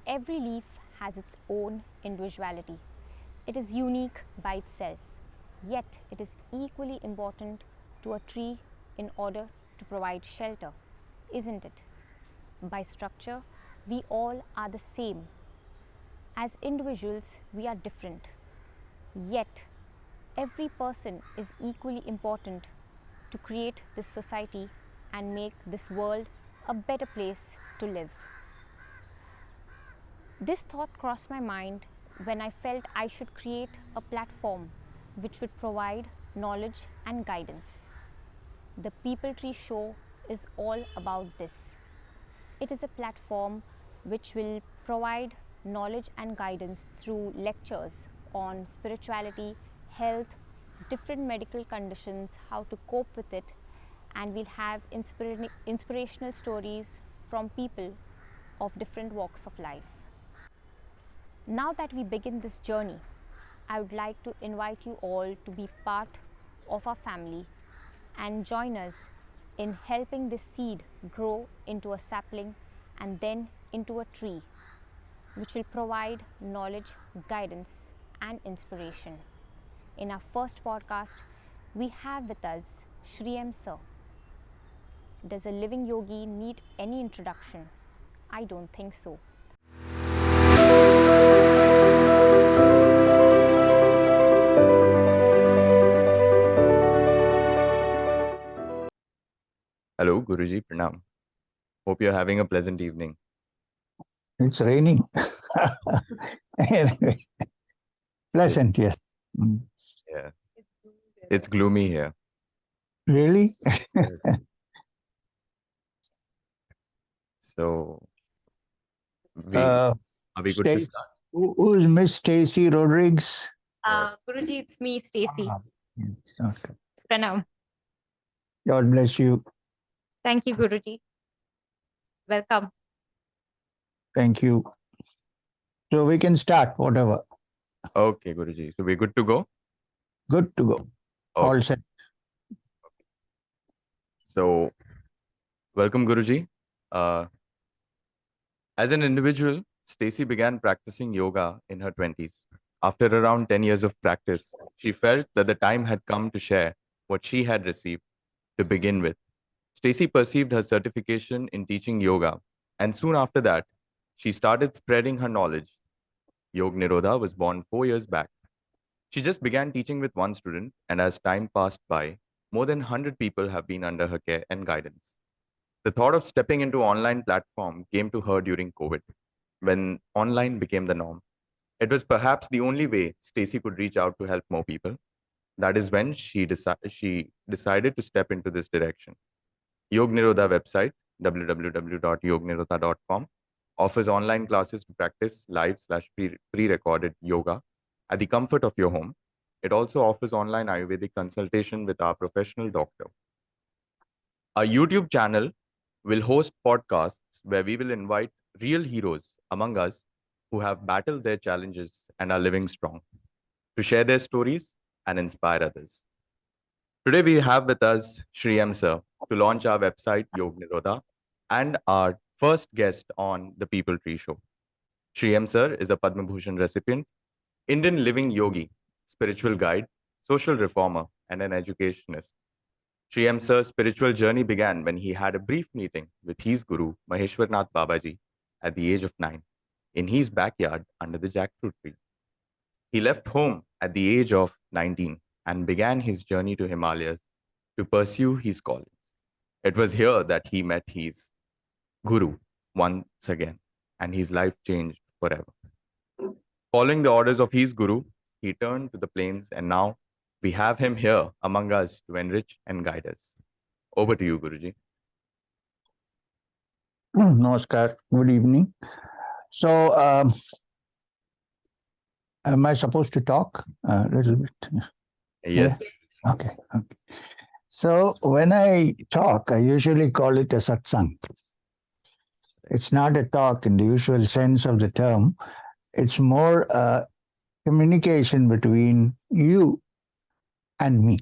Every leaf has its own individuality. It is unique by itself, yet it is equally important to a tree in order to provide shelter, isn't it? By structure, we all are the same. As individuals, we are different. Yet, every person is equally important to create this society and make this world a better place to live. This thought crossed my mind when I felt I should create a platform which would provide knowledge and guidance. The People Tree Show is all about this. It is a platform which will provide knowledge and guidance through lectures on spirituality, health, different medical conditions, how to cope with it, and we'll have inspirational stories from people of different walks of life. Now that we begin this journey, I would like to invite you all to be part of our family and join us in helping this seed grow into a sapling and then into a tree, which will provide knowledge, guidance, and inspiration. In our first podcast, we have with us Sri M. Sir. Does a living yogi need any introduction? I don't think so. Hello, Guruji, Pranam. Hope you're having a pleasant evening. It's raining. Anyway, pleasant, yes. Yeah. It's gloomy here. Really? Yes. So, are we good to start? Who is Miss Stacy Rodriguez? Guruji, it's me, Stacy. Yes, okay. Pranam. God bless you. Thank you, Guruji. Welcome. Thank you. So we can start, whatever. Okay, Guruji. So we're good to go? Good to go. Okay. All set. So, welcome, Guruji. As an individual, Stacy began practicing yoga in her 20s. After around 10 years of practice, she felt that the time had come to share what she had received to begin with. Stacy perceived her certification in teaching yoga, and soon after that, she started spreading her knowledge. Yog Nirodha was born 4 years back. She just began teaching with one student, and as time passed by, more than 100 people have been under her care and guidance. The thought of stepping into online platform came to her during COVID, when online became the norm. It was perhaps the only way Stacy could reach out to help more people. That is when she decided to step into this direction. Yog Nirodha website, www.yognirodha.com, offers online classes to practice live/pre-recorded yoga at the comfort of your home. It also offers online Ayurvedic consultation with our professional doctor. Our YouTube channel will host podcasts where we will invite real heroes among us who have battled their challenges and are living strong to share their stories and inspire others. Today we have with us Sri M. Sir to launch our website Yog Nirodha and our first guest on the People Tree Show. Sri M. Sir is a Padma Bhushan recipient, Indian living yogi, spiritual guide, social reformer, and an educationist. Sri M. Sir's spiritual journey began when he had a brief meeting with his guru, Maheshwarnath Babaji, at the age of 9, in his backyard under the jackfruit tree. He left home at the age of 19 and began his journey to Himalayas to pursue his callings. It was here that he met his guru once again, and his life changed forever. Following the orders of his guru, he turned to the plains, and now we have him here among us to enrich and guide us. Over to you, Guruji. Namaskar. Good evening. So, am I supposed to talk a little bit? Yes. Yeah? Okay. So, when I talk, I usually call it a satsang. It's not a talk in the usual sense of the term. It's more communication between you and me.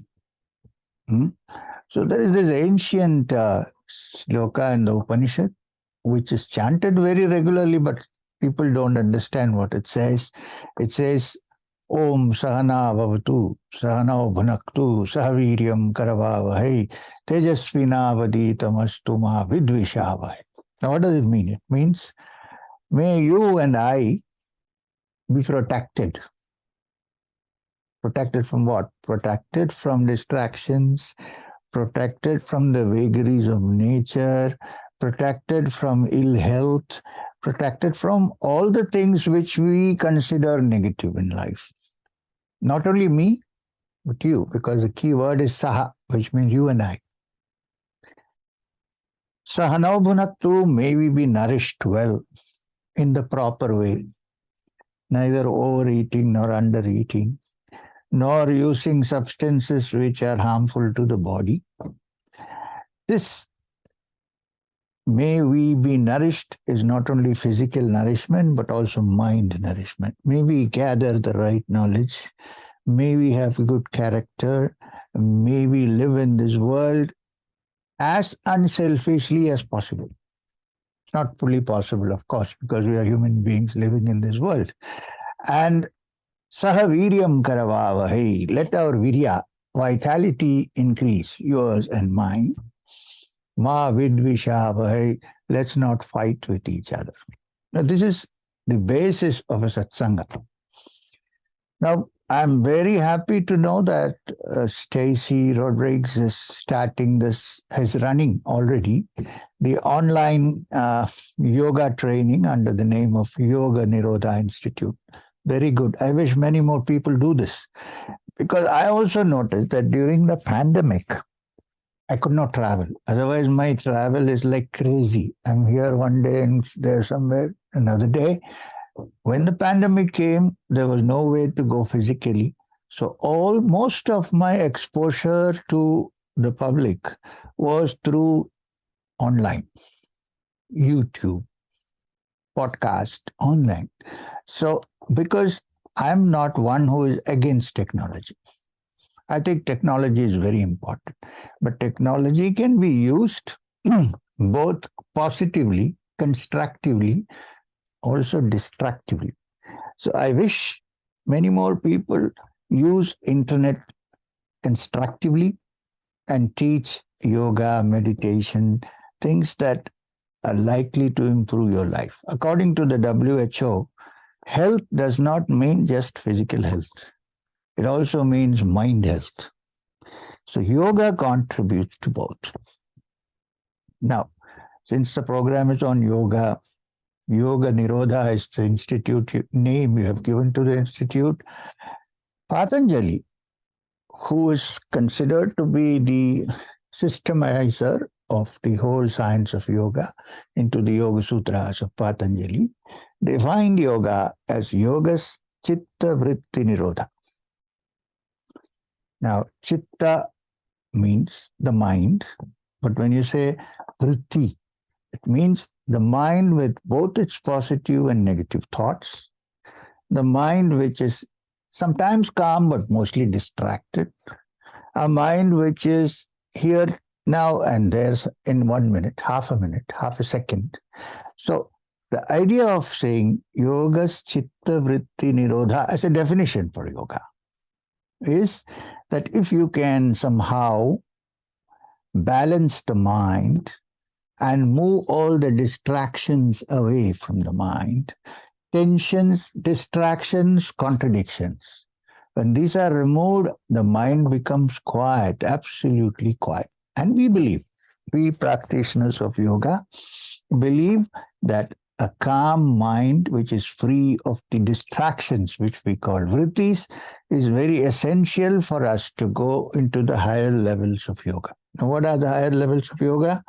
So there is this ancient sloka in the Upanishad, which is chanted very regularly, but People don't understand what it says. It says, Om Sahana Bhavatu, Sahana Bhunaktu, Sahaviryam Karavavahai, Tejasvina Vaditamastu Vidvishavai. Now, what does it mean? It means, may you and I be protected. Protected from what? Protected from distractions, protected from the vagaries of nature, protected from ill health, protected from all the things which we consider negative in life. Not only me, but you, because the key word is Saha, which means you and I. Sahanau Bhunaktu, may we be nourished well in the proper way, neither overeating nor undereating, nor using substances which are harmful to the body. This may we be nourished is not only physical nourishment, but also mind nourishment. May we gather the right knowledge. May we have good character. May we live in this world as unselfishly as possible. It's not fully possible, of course, because we are human beings living in this world. And Sahaviryam Karavavahi, let our virya, vitality increase, yours and mine. Ma Vidvishavahai, let's not fight with each other. Now, this is the basis of a satsanga. Now, I'm very happy to know that Stacy Rodriguez is starting this, is running already the online yoga training under the name of Yoga Nirodha Institute. Very good. I wish many more people do this, because I also noticed that during the pandemic, I could not travel. Otherwise, my travel is like crazy. I'm here one day and there somewhere another day. When the pandemic came, there was no way to go physically. So most of my exposure to the public was through online, YouTube, podcast, online. So because I'm not one who is against technology. I think technology is very important, but technology can be used both positively, constructively, also destructively. So I wish many more people use internet constructively and teach yoga, meditation, things that are likely to improve your life. According to the WHO, health does not mean just physical health. It also means mind health. So yoga contributes to both. Now, since the program is on yoga, Yoga Nirodha is the institute name you have given to the institute. Patanjali, who is considered to be the systemizer of the whole science of yoga into the Yoga Sutras of Patanjali, defined yoga as yogas chitta vritti nirodha. Now, chitta means the mind, but when you say vritti, it means the mind with both its positive and negative thoughts, the mind which is sometimes calm but mostly distracted, a mind which is here, now, and there's in 1 minute, half a second. So the idea of saying yogas chitta vritti nirodha as a definition for yoga is that if you can somehow balance the mind and move all the distractions away from the mind, tensions, distractions, contradictions. When these are removed, the mind becomes quiet, absolutely quiet. And we practitioners of yoga, believe that a calm mind, which is free of the distractions, which we call vrittis, is very essential for us to go into the higher levels of yoga. Now, what are the higher levels of yoga?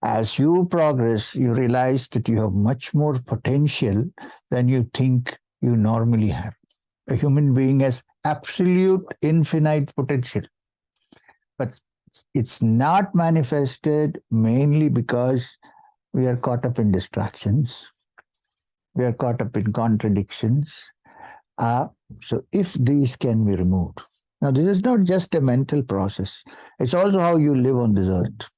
As you progress, you realize that you have much more potential than you think you normally have. A human being has absolute infinite potential, but it's not manifested mainly because we are caught up in distractions. We are caught up in contradictions. So if these can be removed. Now, this is not just a mental process. It's also how you live on this earth.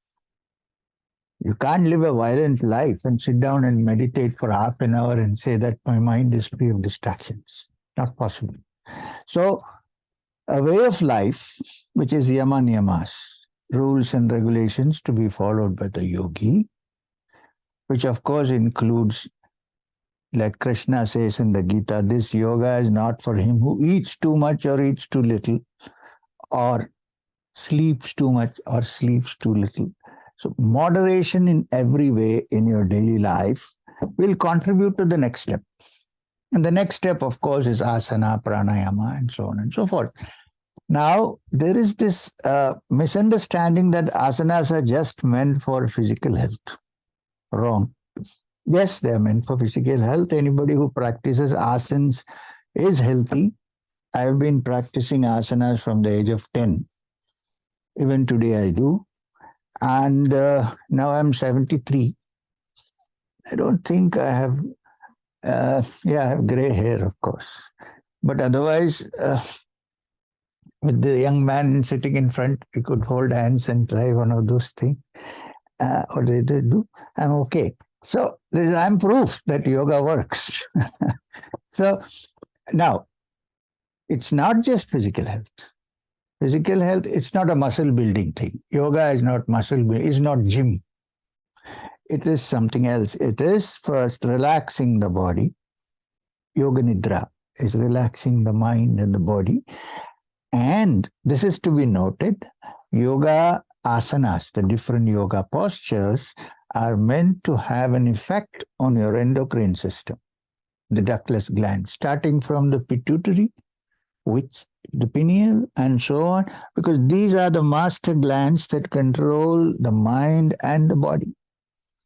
You can't live a violent life and sit down and meditate for half an hour and say that my mind is free of distractions. Not possible. So, a way of life, which is yama niyamas, rules and regulations to be followed by the yogi, which of course includes, like Krishna says in the Gita, this yoga is not for him who eats too much or eats too little, or sleeps too much or sleeps too little. So, moderation in every way in your daily life will contribute to the next step. And the next step, of course, is asana, pranayama, and so on and so forth. Now, there is this misunderstanding that asanas are just meant for physical health. Wrong. Yes, they are meant for physical health. Anybody who practices asanas is healthy. I have been practicing asanas from the age of 10. Even today I do. And now I'm 73. I don't think I have, I have gray hair, of course. But otherwise, with the young man sitting in front, we could hold hands and try one of those things. Or they do. I'm okay. So I'm proof that yoga works. So now, it's not just physical health. Physical health, it's not a muscle building thing. Yoga is not muscle building, it's not gym. It is something else. It is first relaxing the body. Yoga Nidra is relaxing the mind and the body. And this is to be noted, yoga asanas, the different yoga postures, are meant to have an effect on your endocrine system, the ductless gland, starting from the pituitary, which the pineal, and so on, because these are the master glands that control the mind and the body.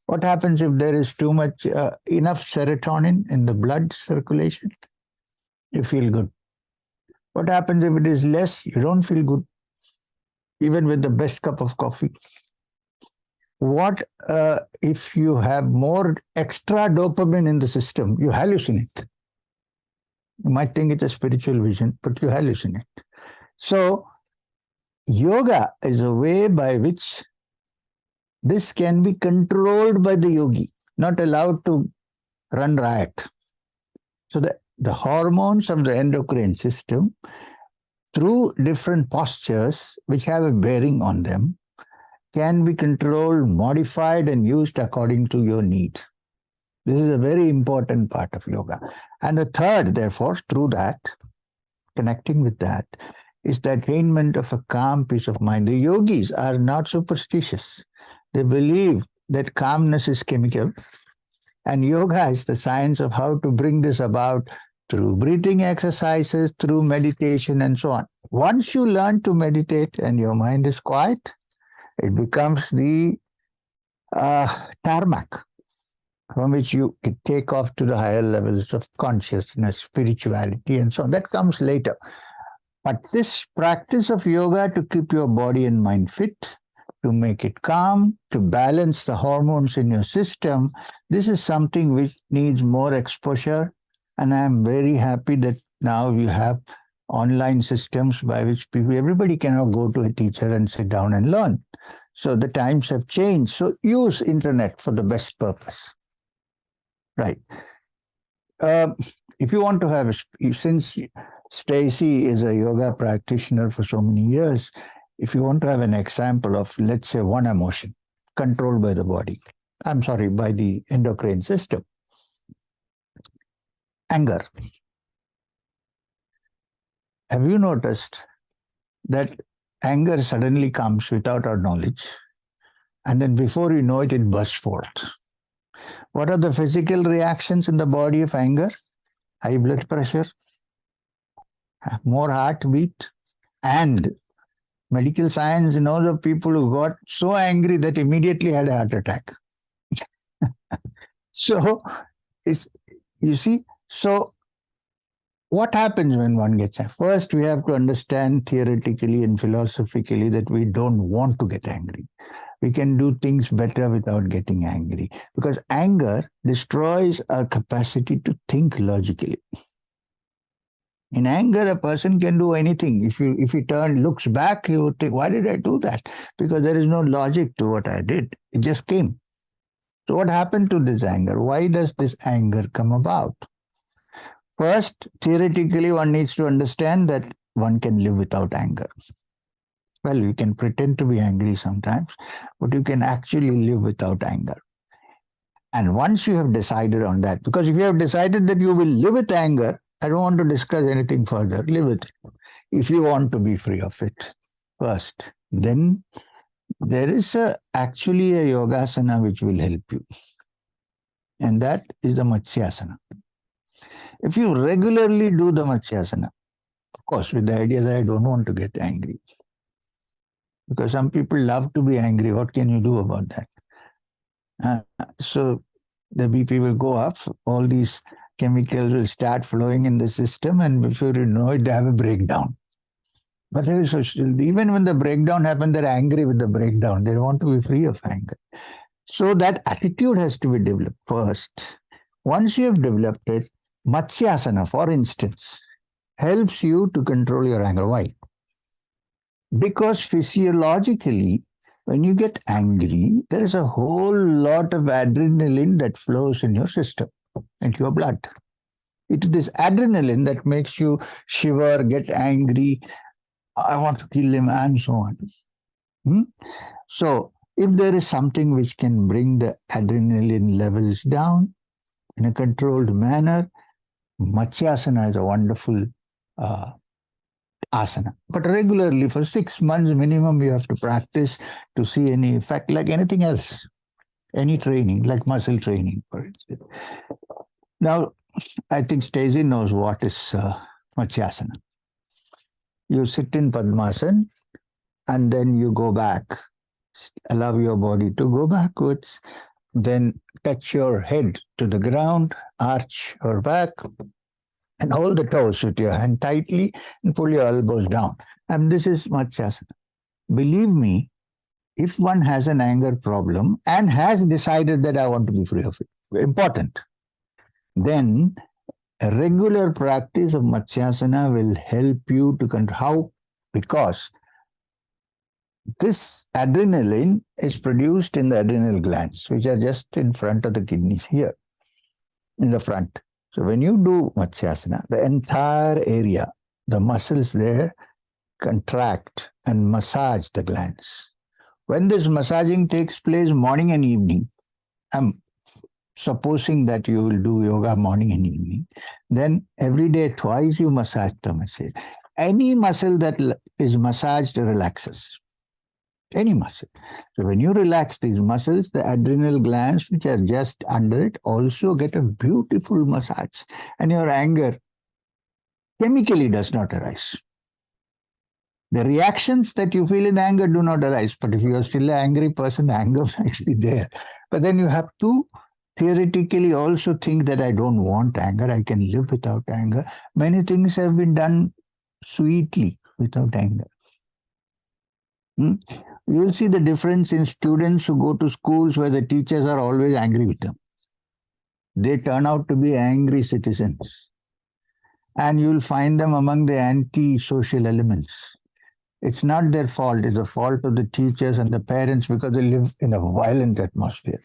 What happens if there is too much, enough serotonin in the blood circulation? You feel good. What happens if it is less? You don't feel good, even with the best cup of coffee. What if you have more extra dopamine in the system? You hallucinate. You might think it's a spiritual vision, but you hallucinate. So, yoga is a way by which this can be controlled by the yogi, not allowed to run riot. So, the hormones of the endocrine system, through different postures which have a bearing on them, can be controlled, modified, and used according to your need. This is a very important part of yoga. And the third, therefore, through that, connecting with that, is the attainment of a calm peace of mind. The yogis are not superstitious. They believe that calmness is chemical, and yoga is the science of how to bring this about through breathing exercises, through meditation, and so on. Once you learn to meditate and your mind is quiet, it becomes the tarmac from which you can take off to the higher levels of consciousness, spirituality, and so on. That comes later. But this practice of yoga to keep your body and mind fit, to make it calm, to balance the hormones in your system, this is something which needs more exposure. And I'm very happy that now you have online systems by which everybody cannot go to a teacher and sit down and learn. So the times have changed. So use internet for the best purpose. Right. If you want to have, since Stacy is a yoga practitioner for so many years, if you want to have an example of, let's say, one emotion controlled by the body, by the endocrine system, anger. Have you noticed that anger suddenly comes without our knowledge, and then before you know it, it bursts forth? What are the physical reactions in the body of anger? High blood pressure, more heartbeat, and medical science knows of people who got so angry that immediately had a heart attack. So, you see, so what happens when one gets angry? First, we have to understand theoretically and philosophically that we don't want to get angry. We can do things better without getting angry, because anger destroys our capacity to think logically. In anger, a person can do anything. If he looks back, he would think, why did I do that? Because there is no logic to what I did. It just came. So what happened to this anger? Why does this anger come about? First, theoretically, one needs to understand that one can live without anger. Well, you can pretend to be angry sometimes, but you can actually live without anger. And once you have decided on that, because if you have decided that you will live with anger, I don't want to discuss anything further. Live with it. If you want to be free of it first, then there is actually a yogasana which will help you. And that is the Matsyasana. If you regularly do the Matsyasana, of course, with the idea that I don't want to get angry. Because some people love to be angry. What can you do about that? So the BP will go up, all these chemicals will start flowing in the system, and before you know it, they have a breakdown. But even when the breakdown happens, they're angry with the breakdown. They want to be free of anger. So that attitude has to be developed first. Once you have developed it, Matsyasana, for instance, helps you to control your anger. Why? Because physiologically, when you get angry, there is a whole lot of adrenaline that flows in your system, into your blood. It is this adrenaline that makes you shiver, get angry, I want to kill him, and so on. So, if there is something which can bring the adrenaline levels down in a controlled manner, Matsyasana is a wonderful asana. But regularly, for 6 months minimum, you have to practice to see any effect, like anything else. Any training, like muscle training, for instance. Now, I think Stacey knows what is Matsyasana. You sit in Padmasana and then you go back. Allow your body to go backwards. Then touch your head to the ground, arch your back, and hold the toes with your hand tightly and pull your elbows down. And this is Matsyasana. Believe me, if one has an anger problem and has decided that I want to be free of it, important, then a regular practice of Matsyasana will help you to control. How? Because this adrenaline is produced in the adrenal glands, which are just in front of the kidneys here, in the front. So when you do Matsyasana, the entire area, the muscles there contract and massage the glands. When this massaging takes place morning and evening, I'm supposing that you will do yoga morning and evening, then every day twice you massage the muscle. Any muscle that is massaged relaxes. Any muscle. So when you relax these muscles, the adrenal glands which are just under it also get a beautiful massage. And your anger chemically does not arise. The reactions that you feel in anger do not arise. But if you are still an angry person, the anger is actually there. But then you have to theoretically also think that I don't want anger. I can live without anger. Many things have been done sweetly without anger. You will see the difference in students who go to schools where the teachers are always angry with them. They turn out to be angry citizens. And you will find them among the anti-social elements. It's not their fault. It's the fault of the teachers and the parents because they live in a violent atmosphere.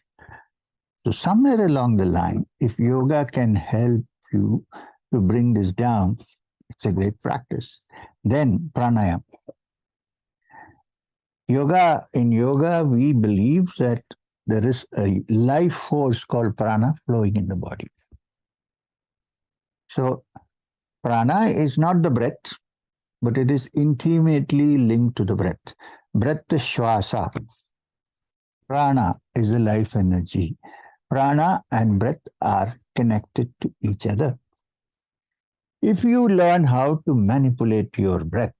So somewhere along the line, if yoga can help you to bring this down, it's a great practice. Then pranayama. In yoga, we believe that there is a life force called prana flowing in the body. So prana is not the breath, but it is intimately linked to the breath. Breath is shwasa. Prana is the life energy. Prana and breath are connected to each other. If you learn how to manipulate your breath,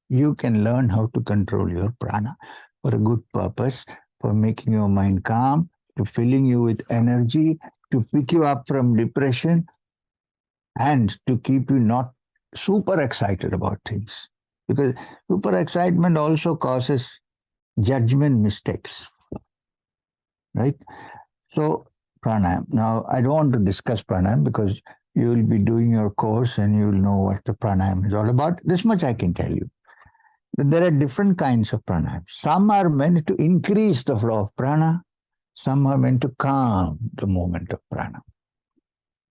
you can learn how to control your prana for a good purpose, for making your mind calm, to filling you with energy, to pick you up from depression, and to keep you not super excited about things. Because super excitement also causes judgment mistakes. Right? So pranayam. Now, I don't want to discuss pranayam because you will be doing your course and you will know what the pranayam is all about. This much I can tell you. That there are different kinds of pranayam. Some are meant to increase the flow of prana. Some are meant to calm the movement of prana.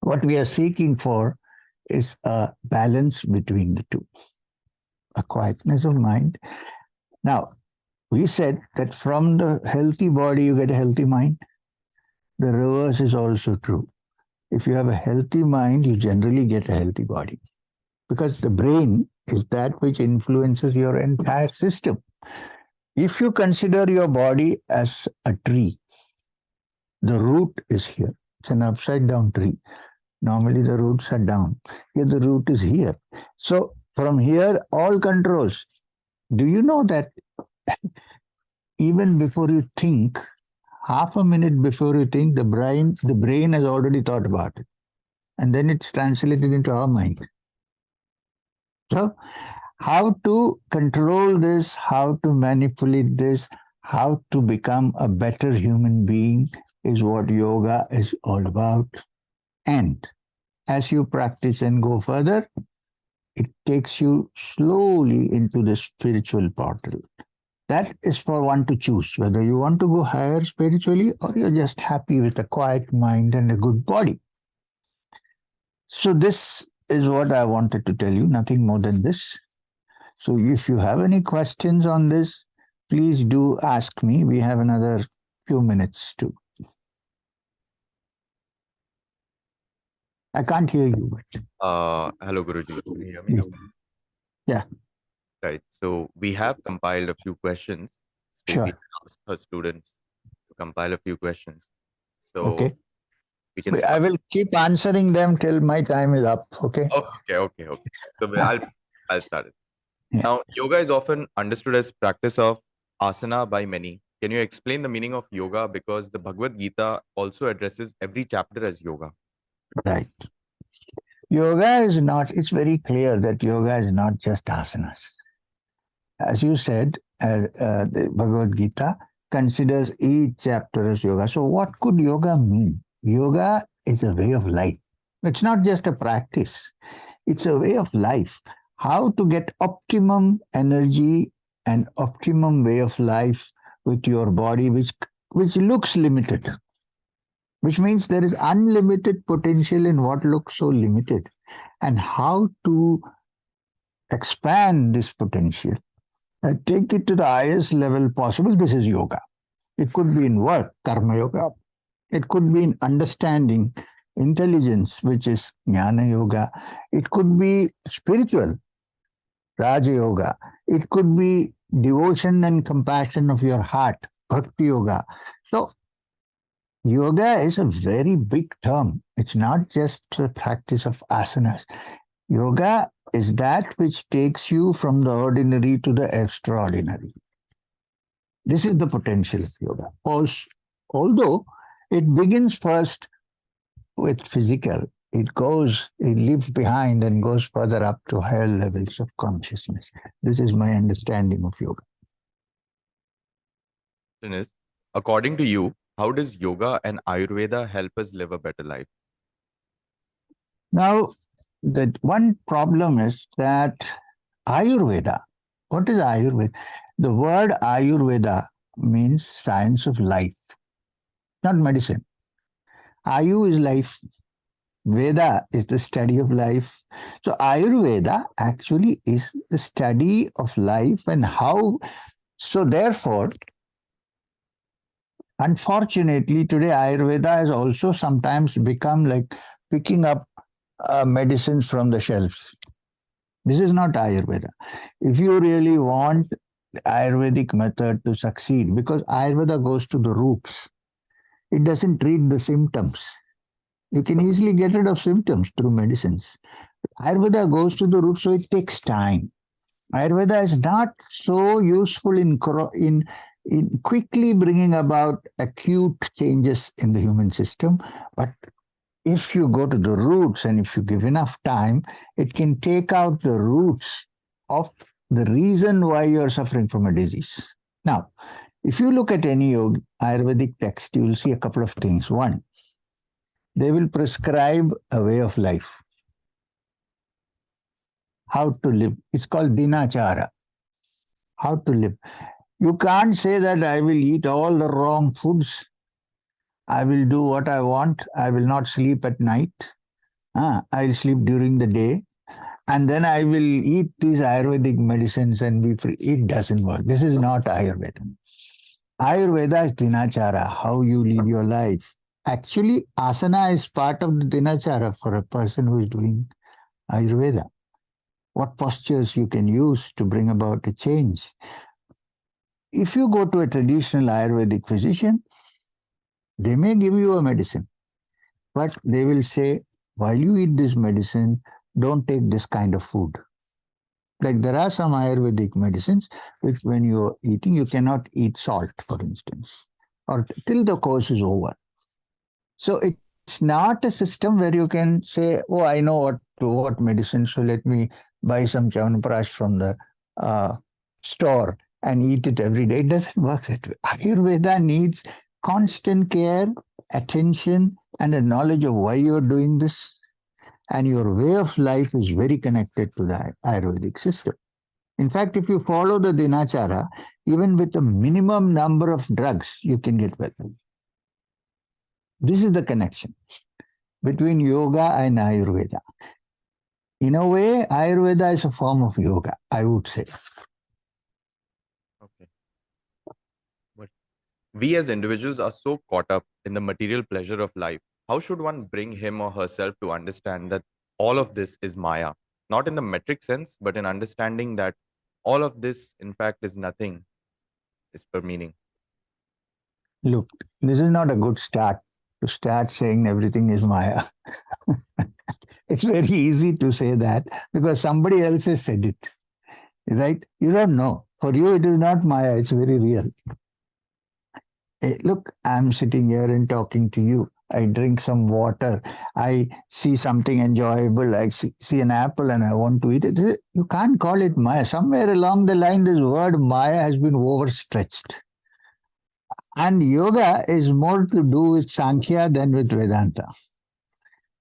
What we are seeking for is a balance between the two, a quietness of mind. Now, we said that from the healthy body, you get a healthy mind. The reverse is also true. If you have a healthy mind, you generally get a healthy body because the brain is that which influences your entire system. If you consider your body as a tree, the root is here. It's an upside down tree. Normally the roots are down. Here the root is here. So from here, all controls. Do you know that even before you think, half a minute before you think, the brain has already thought about it. And then it's translated into our mind. So how to control this, how to manipulate this, how to become a better human being is what yoga is all about. And as you practice and go further, it takes you slowly into the spiritual portal. That is for one to choose, whether you want to go higher spiritually or you're just happy with a quiet mind and a good body. So this is what I wanted to tell you, nothing more than this. So if you have any questions on this, please do ask me. We have another few minutes too. I can't hear you. But Hello, Guruji. Can you hear me now? Yeah. Right. So we have compiled a few questions. Sure. Stacey asked her students to compile a few questions. So Okay. we can I start. will keep answering them till my time is up. Okay. Okay. So I'll start it. Yeah. Now, yoga is often understood as practice of asana by many. Can you explain the meaning of yoga? Because the Bhagavad Gita also addresses every chapter as yoga. Right. Yoga is not, it's very clear that yoga is not just asanas. As you said, the Bhagavad Gita considers each chapter as yoga. So, what could yoga mean? Yoga is a way of life. It's not just a practice, it's a way of life. How to get optimum energy and optimum way of life with your body, which looks limited, which means there is unlimited potential in what looks so limited, and how to expand this potential and take it to the highest level possible. This is yoga. It could be in work, karma yoga. It could be in understanding, intelligence, which is jnana yoga. It could be spiritual, raja yoga. It could be devotion and compassion of your heart, bhakti yoga. So yoga is a very big term. It's not just the practice of asanas. Yoga is that which takes you from the ordinary to the extraordinary. This is the potential of yoga. Although it begins first with physical, it leaves behind and goes further up to higher levels of consciousness. This is my understanding of yoga. Question is, according to you, how does yoga and Ayurveda help us live a better life? Now, the one problem is that Ayurveda, what is Ayurveda? The word Ayurveda means science of life, not medicine. Ayu is life. Veda is the study of life. So Ayurveda actually is the study of life and how. So therefore, unfortunately, today Ayurveda has also sometimes become like picking up medicines from the shelf. This is not Ayurveda. If you really want the Ayurvedic method to succeed, because Ayurveda goes to the roots, it doesn't treat the symptoms. You can easily get rid of symptoms through medicines. Ayurveda goes to the roots, so it takes time. Ayurveda is not so useful in quickly bringing about acute changes in the human system, but if you go to the roots and if you give enough time, it can take out the roots of the reason why you're suffering from a disease. Now, if you look at any Ayurvedic text, you will see a couple of things. One, They will prescribe a way of life. How to live. It's called dinachara. How to live. You can't say that I will eat all the wrong foods. I will do what I want. I will not sleep at night. I'll sleep during the day. And then I will eat these Ayurvedic medicines and be free. It doesn't work. This is not Ayurveda. Ayurveda is dinachara, how you lead your life. Actually, asana is part of the dinachara for a person who is doing Ayurveda. What postures you can use to bring about a change. If you go to a traditional Ayurvedic physician, they may give you a medicine, but they will say, while you eat this medicine, don't take this kind of food. Like there are some Ayurvedic medicines which when you're eating, you cannot eat salt, for instance, or till the course is over. So it's not a system where you can say, oh, I know what medicine, so let me buy some Chyawanprash from the store and eat it every day. It doesn't work that way. Ayurveda needs constant care, attention, and a knowledge of why you're doing this. And your way of life is very connected to the Ayurvedic system. In fact, if you follow the dinachara, even with a minimum number of drugs, you can get well. This is the connection between yoga and Ayurveda. In a way, Ayurveda is a form of yoga, I would say. Okay. But we as individuals are so caught up in the material pleasure of life. How should one bring him or herself to understand that all of this is Maya? Not in the metric sense, but in understanding that all of this, in fact, is nothing, is per meaning. Look, this is not a good start to start saying everything is Maya. It's very easy to say that because somebody else has said it, right? You don't know. For you, it is not Maya, it's very real. Hey, look, I'm sitting here and talking to you. I drink some water. I see something enjoyable. I see an apple and I want to eat it. You can't call it Maya. Somewhere along the line, this word Maya has been overstretched. And yoga is more to do with Sankhya than with Vedanta.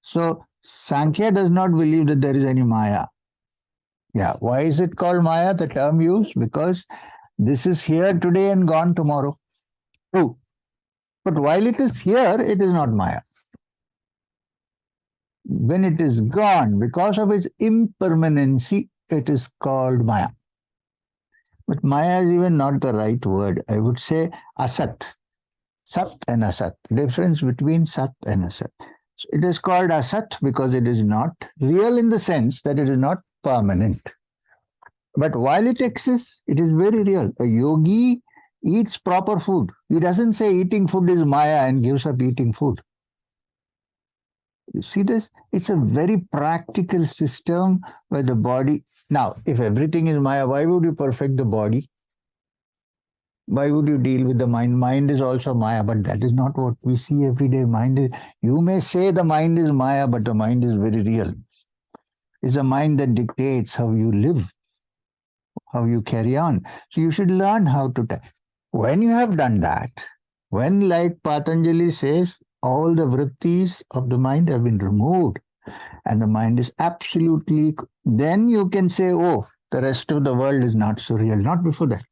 So Sankhya does not believe that there is any Maya. Yeah, why is it called Maya, the term used? Because this is here today and gone tomorrow. True. But while it is here, it is not Maya. When it is gone, because of its impermanency, it is called Maya. But Maya is even not the right word. I would say Asat. Sat and Asat. Difference between Sat and Asat. So it is called Asat because it is not real in the sense that it is not permanent. But while it exists, it is very real. A yogi eats proper food. He doesn't say eating food is Maya and gives up eating food. You see this? It's a very practical system where the body... Now, if everything is Maya, why would you perfect the body? Why would you deal with the mind? Mind is also Maya, but that is not what we see every day. You may say the mind is Maya, but the mind is very real. It's a mind that dictates how you live, how you carry on. So you should learn how to... When you have done that, when, like Patanjali says, all the vrittis of the mind have been removed and the mind is absolutely... Then you can say, oh, the rest of the world is not so real. Not before that.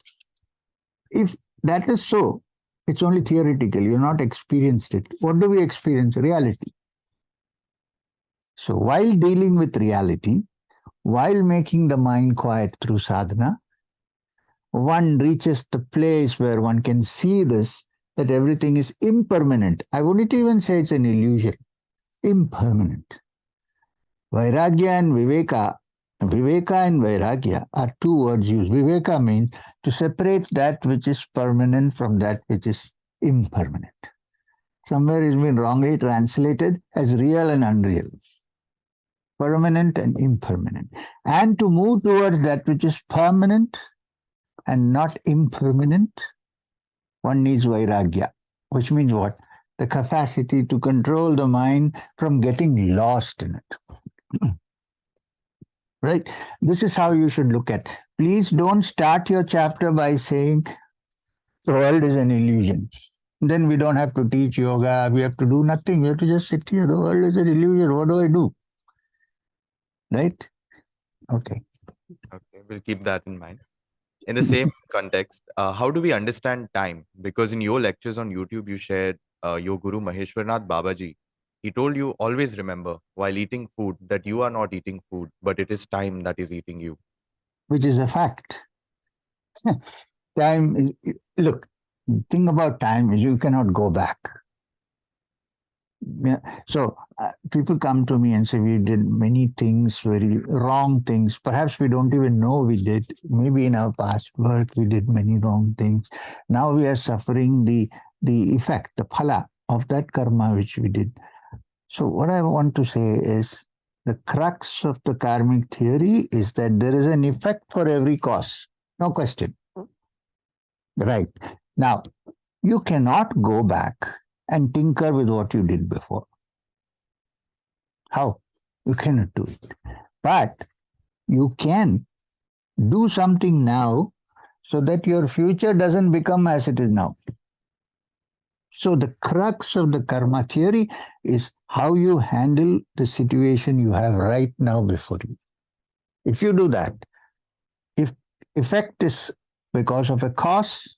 If that is so, it's only theoretical. You've not experienced it. What do we experience? Reality. So while dealing with reality, while making the mind quiet through sadhana, one reaches the place where one can see this, that everything is impermanent. I wouldn't even say it's an illusion. Impermanent. Vairagya and Viveka and Vairagya are two words used. Viveka means to separate that which is permanent from that which is impermanent. Somewhere it's been wrongly translated as real and unreal. Permanent and impermanent. And to move towards that which is permanent and not impermanent, one needs Vairagya, which means what? The capacity to control the mind from getting lost in it. Right? This is how you should look at. Please don't start your chapter by saying the world is an illusion. Then we don't have to teach yoga. We have to do nothing. We have to just sit here. The world is an illusion. What do I do? Right? Okay. Okay, we'll keep that in mind. In the same context, how do we understand time? Because in your lectures on YouTube, you shared your Guru Maheshwarnath Babaji. He told you always remember while eating food that you are not eating food, but it is time that is eating you. Which is a fact. Time, look, thing about time is you cannot go back. Yeah. So people come to me and say we did many things, very wrong things. Perhaps we don't even know we did. Maybe in our past work we did many wrong things. Now we are suffering the effect, the phala of that karma which we did. So what I want to say is the crux of the karmic theory is that there is an effect for every cause. No question. Right. Now, you cannot go back and tinker with what you did before. How? You cannot do it. But you can do something now so that your future doesn't become as it is now. So the crux of the karma theory is how you handle the situation you have right now before you. If you do that, if effect is because of a cause,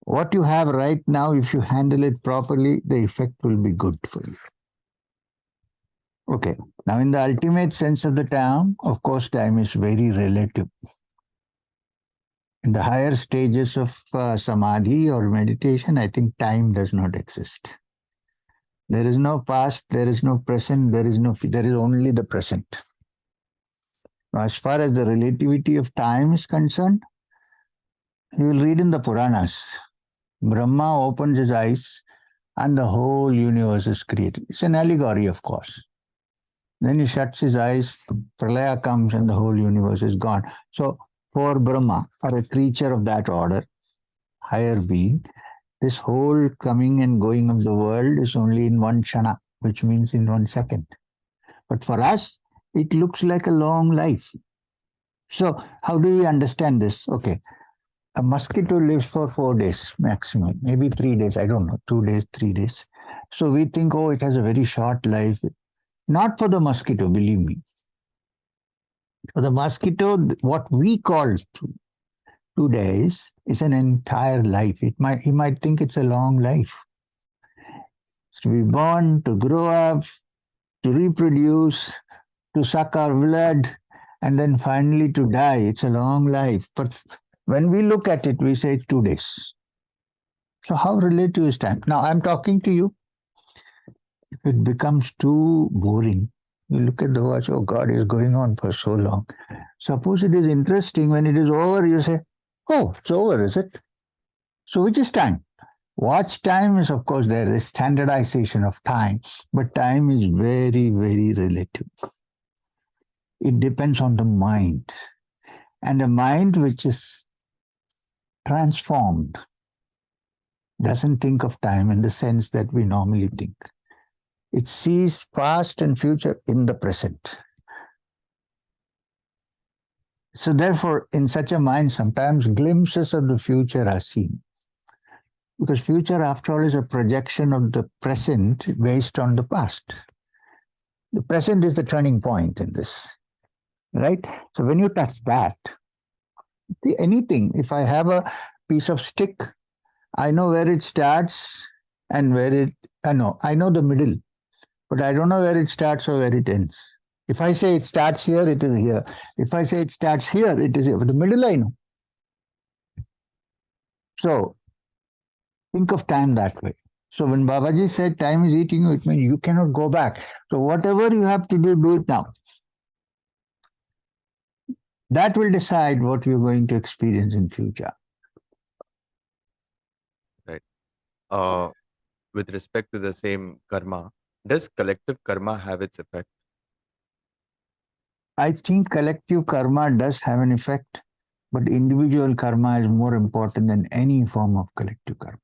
what you have right now, if you handle it properly, the effect will be good for you. Okay. Now, in the ultimate sense of the term, of course, time is very relative. In the higher stages of samadhi or meditation, I think time does not exist. There is no past, there is no present, there is only the present. Now, as far as the relativity of time is concerned, you will read in the Puranas, Brahma opens his eyes and the whole universe is created. It's an allegory, of course. Then he shuts his eyes, pralaya comes and the whole universe is gone. So for Brahma, for a creature of that order, higher being, this whole coming and going of the world is only in one shana, which means in 1 second. But for us, it looks like a long life. So how do we understand this? Okay, a mosquito lives for 4 days maximum, maybe 3 days, I don't know, 2 days, 3 days. So we think, oh, it has a very short life. Not for the mosquito, believe me. For the mosquito, what we call 2 days is an entire life. He might think it's a long life. To be born, to grow up, to reproduce, to suck our blood, and then finally to die. It's a long life. But when we look at it, we say it's 2 days. So how relative is time? Now I'm talking to you. If it becomes too boring, you look at the watch, oh God, it's going on for so long. Suppose it is interesting, when it is over, you say, oh, it's over, is it? So which is time? Watch time is, of course, there is standardization of time, but time is very, very relative. It depends on the mind. And a mind which is transformed doesn't think of time in the sense that we normally think. It sees past and future in the present. So therefore, in such a mind, sometimes glimpses of the future are seen. Because future, after all, is a projection of the present based on the past. The present is the turning point in this, right? So when you touch that, anything, if I have a piece of stick, I know where it starts and I know the middle, but I don't know where it starts or where it ends. If I say it starts here, it is here. If I say it starts here, it is here. But the middle I know. So think of time that way. So when Babaji said time is eating you, it means you cannot go back. So whatever you have to do it now. That will decide what you're going to experience in future. Right. With respect to the same karma, does collective karma have its effect? I think collective karma does have an effect, but individual karma is more important than any form of collective karma.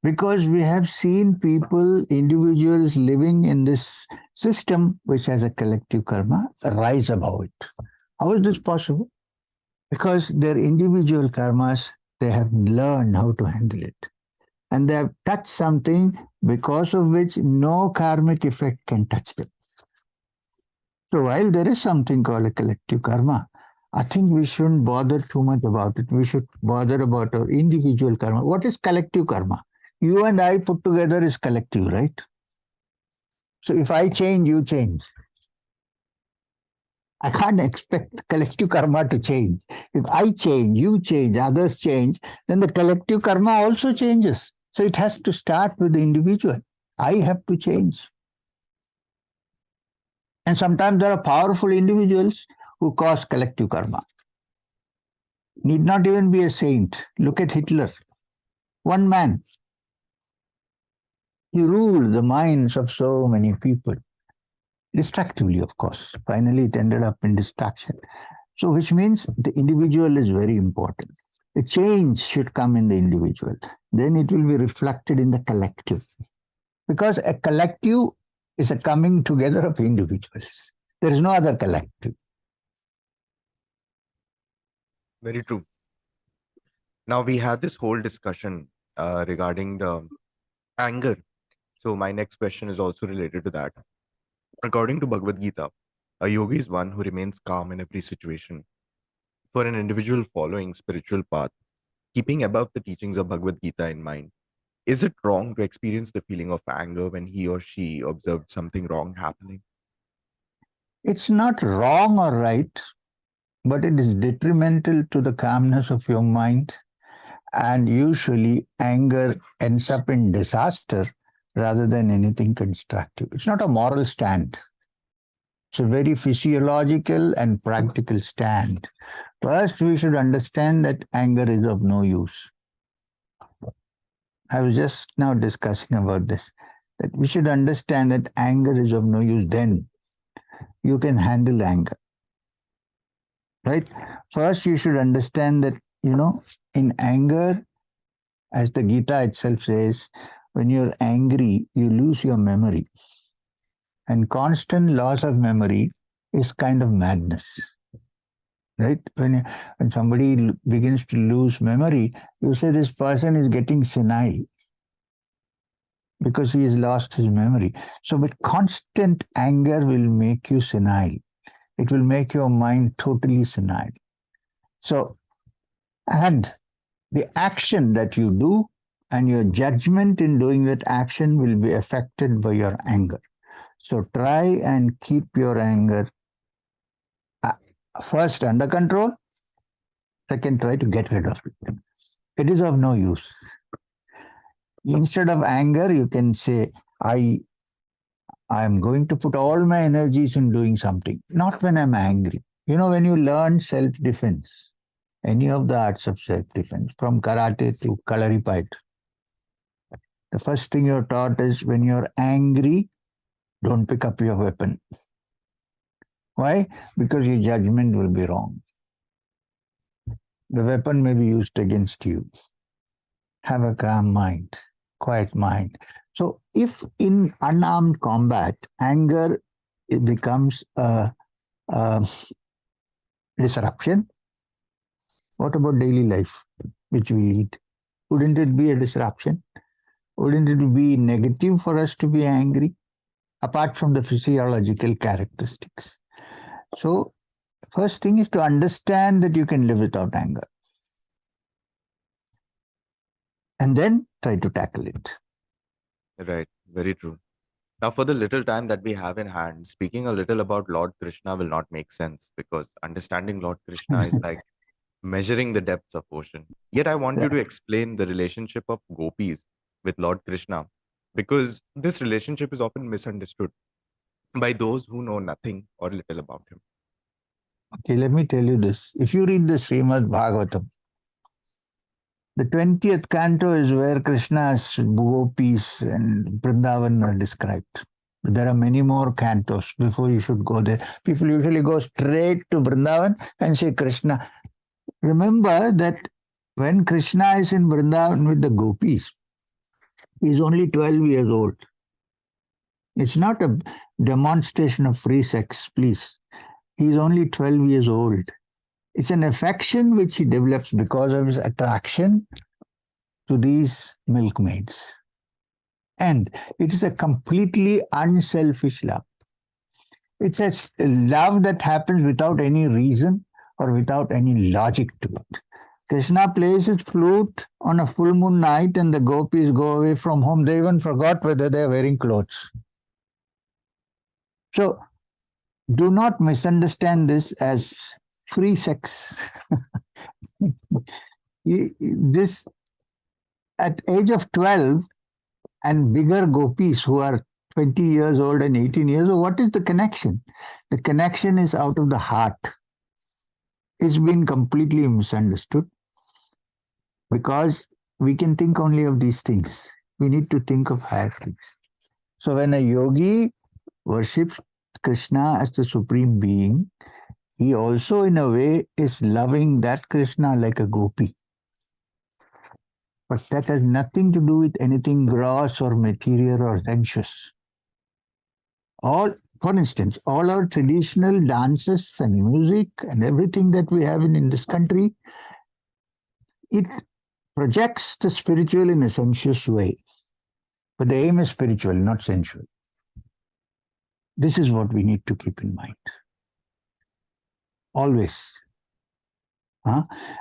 Because we have seen people, individuals living in this system which has a collective karma, rise above it. How is this possible? Because their individual karmas, they have learned how to handle it. and they have touched something because of which no karmic effect can touch them. So while there is something called a collective karma, I think we shouldn't bother too much about it. We should bother about our individual karma. What is collective karma? You and I put together is collective, right? So if I change, you change. I can't expect collective karma to change. If I change, you change, others change, then the collective karma also changes. So it has to start with the individual. I have to change. And sometimes there are powerful individuals who cause collective karma. Need not even be a saint. Look at Hitler. One man. He ruled the minds of so many people. Destructively, of course. Finally, it ended up in destruction. So, which means the individual is very important. The change should come in the individual. Then it will be reflected in the collective. Because a collective is a coming together of individuals. There is no other collective. Very true. Now, we had this whole discussion regarding the anger. So my next question is also related to that. According to Bhagavad Gita, a yogi is one who remains calm in every situation. For an individual following spiritual path, keeping above the teachings of Bhagavad Gita in mind, is it wrong to experience the feeling of anger when he or she observed something wrong happening? It's not wrong or right, but it is detrimental to the calmness of your mind. And usually anger ends up in disaster rather than anything constructive. It's not a moral stand. It's a very physiological and practical stand. First, we should understand that anger is of no use. I was just now discussing about this, that we should understand that anger is of no use. Then you can handle anger. Right? First, you should understand that, in anger, as the Gita itself says, when you're angry, you lose your memory. And constant loss of memory is kind of madness. Right? When somebody begins to lose memory, you say this person is getting senile because he has lost his memory. So, but constant anger will make you senile. It will make your mind totally senile. So, and the action that you do and your judgment in doing that action will be affected by your anger. So try and keep your anger first under control. Second, try to get rid of it. It is of no use. Instead of anger, you can say, I am going to put all my energies in doing something, not when I'm angry. When you learn self-defense, any of the arts of self-defense, from karate to kalaripayattu, the first thing you're taught is when you're angry, don't pick up your weapon. Why? Because your judgment will be wrong. The weapon may be used against you. Have a calm mind, quiet mind. So if in unarmed combat, anger it becomes a disruption, what about daily life, which we lead? Wouldn't it be a disruption? Wouldn't it be negative for us to be angry, apart from the physiological characteristics? So, first thing is to understand that you can live without anger. And then try to tackle it. Right, very true. Now, for the little time that we have in hand, speaking a little about Lord Krishna will not make sense because understanding Lord Krishna is like measuring the depths of ocean. Yet I want you to explain the relationship of gopis with Lord Krishna, because this relationship is often misunderstood by those who know nothing or little about him. Okay, let me tell you this. If you read the Srimad Bhagavatam, the 20th canto is where Krishna's gopis and Vrindavan are described. There are many more cantos before you should go there. People usually go straight to Vrindavan and say Krishna. Remember that when Krishna is in Vrindavan with the gopis, he is only 12 years old. It's not a demonstration of free sex, please. He is only 12 years old. It's an affection which he develops because of his attraction to these milkmaids. And it is a completely unselfish love. It's a love that happens without any reason or without any logic to it. Krishna plays his flute on a full moon night and the gopis go away from home. They even forgot whether they are wearing clothes. So do not misunderstand this as free sex. This, at age of 12 and bigger gopis who are 20 years old and 18 years old, what is the connection? The connection is out of the heart. It's been completely misunderstood because we can think only of these things. We need to think of higher things. So when a yogi worships Krishna as the supreme being, he also in a way is loving that Krishna like a gopi. But that has nothing to do with anything gross or material or sensuous. For instance, all our traditional dances and music and everything that we have in this country, it projects the spiritual in a sensuous way. But the aim is spiritual, not sensual. This is what we need to keep in mind. Always.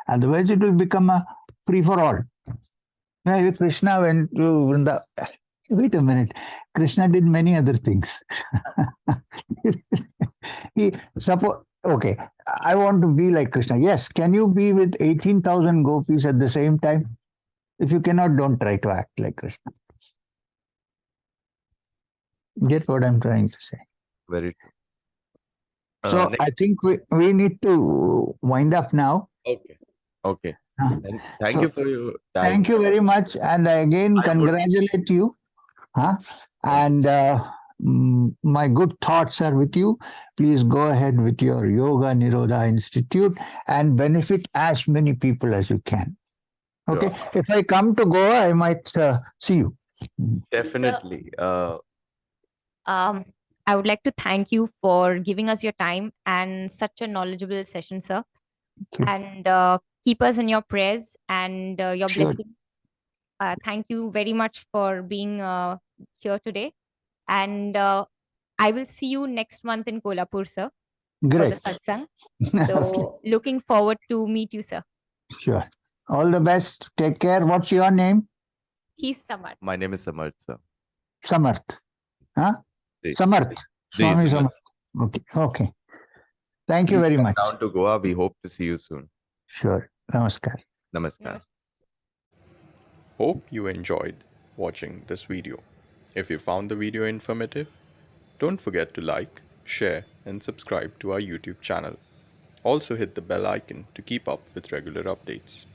Otherwise, it will become a free for all. Now, Krishna went to Vrindavan. Wait a minute. Krishna did many other things. Okay, I want to be like Krishna. Yes, can you be with 18,000 gopis at the same time? If you cannot, don't try to act like Krishna. Get what I'm trying to say? Very true. So I think we need to wind up now. Okay. And thank you for your time. Thank you very much. And I again congratulate you. And my good thoughts are with you. Please go ahead with your Yoga Nirodha Institute and benefit as many people as you can. Okay. Sure. If I come to Goa, I might see you. Definitely. I would like to thank you for giving us your time and such a knowledgeable session, sir. And keep us in your prayers and your blessing. Thank you very much for being here today. And I will see you next month in Kolhapur, sir. Great. For the satsang. So looking forward to meet you, sir. Sure. All the best. Take care. What's your name? He's Samarth. My name is Samarth, sir. Samarth. Samarth. Swami Samarth. Okay. Thank you very much. Down to Goa. We hope to see you soon. Sure. Namaskar. Namaskar. Hope you enjoyed watching this video. If you found the video informative, don't forget to like, share, and subscribe to our YouTube channel. Also hit the bell icon to keep up with regular updates.